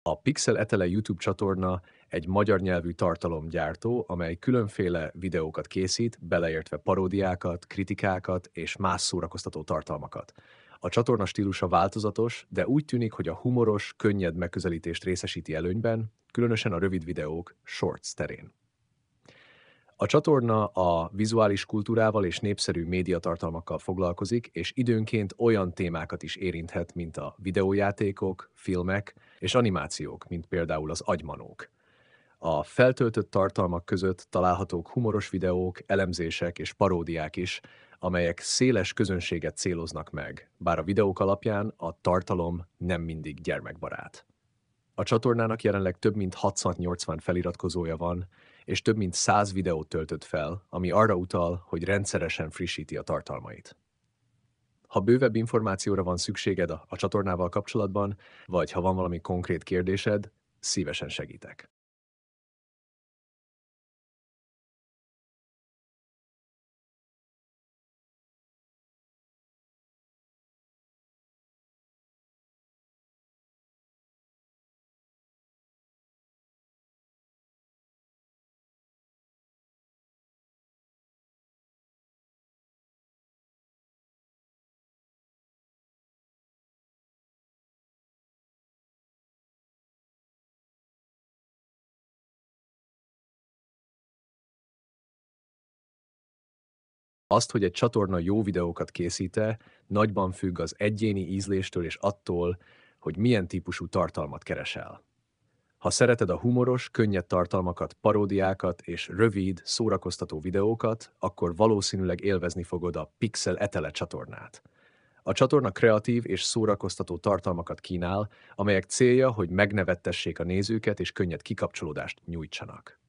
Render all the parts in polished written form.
A Pixel Etele YouTube csatorna egy magyar nyelvű tartalomgyártó, amely különféle videókat készít, beleértve paródiákat, kritikákat és más szórakoztató tartalmakat. A csatorna stílusa változatos, de úgy tűnik, hogy a humoros, könnyed megközelítést részesíti előnyben, különösen a rövid videók, shorts terén. A csatorna a vizuális kultúrával és népszerű médiatartalmakkal foglalkozik, és időnként olyan témákat is érinthet, mint a videójátékok, filmek és animációk, mint például az agymanók. A feltöltött tartalmak között találhatók humoros videók, elemzések és paródiák is, amelyek széles közönséget céloznak meg, bár a videók alapján a tartalom nem mindig gyermekbarát. A csatornának jelenleg több mint 680 feliratkozója van, és több mint 100 videót töltött fel, ami arra utal, hogy rendszeresen frissíti a tartalmait. Ha bővebb információra van szükséged a csatornával kapcsolatban, vagy ha van valami konkrét kérdésed, szívesen segítek. Azt, hogy egy csatorna jó videókat készít-e, nagyban függ az egyéni ízléstől és attól, hogy milyen típusú tartalmat keresel. Ha szereted a humoros, könnyed tartalmakat, paródiákat és rövid, szórakoztató videókat, akkor valószínűleg élvezni fogod a Pixel Etele csatornát. A csatorna kreatív és szórakoztató tartalmakat kínál, amelyek célja, hogy megnevettessék a nézőket és könnyed kikapcsolódást nyújtsanak.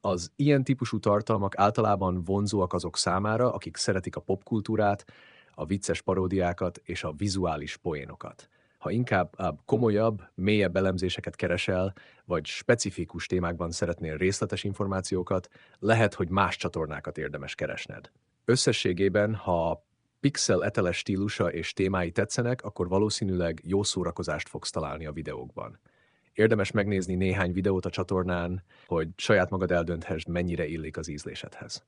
Az ilyen típusú tartalmak általában vonzóak azok számára, akik szeretik a popkultúrát, a vicces paródiákat és a vizuális poénokat. Ha inkább komolyabb, mélyebb elemzéseket keresel, vagy specifikus témákban szeretnél részletes információkat, lehet, hogy más csatornákat érdemes keresned. Összességében, ha a Pixel Etele stílusa és témái tetszenek, akkor valószínűleg jó szórakozást fogsz találni a videókban. Érdemes megnézni néhány videót a csatornán, hogy saját magad eldönthesd, mennyire illik az ízlésedhez.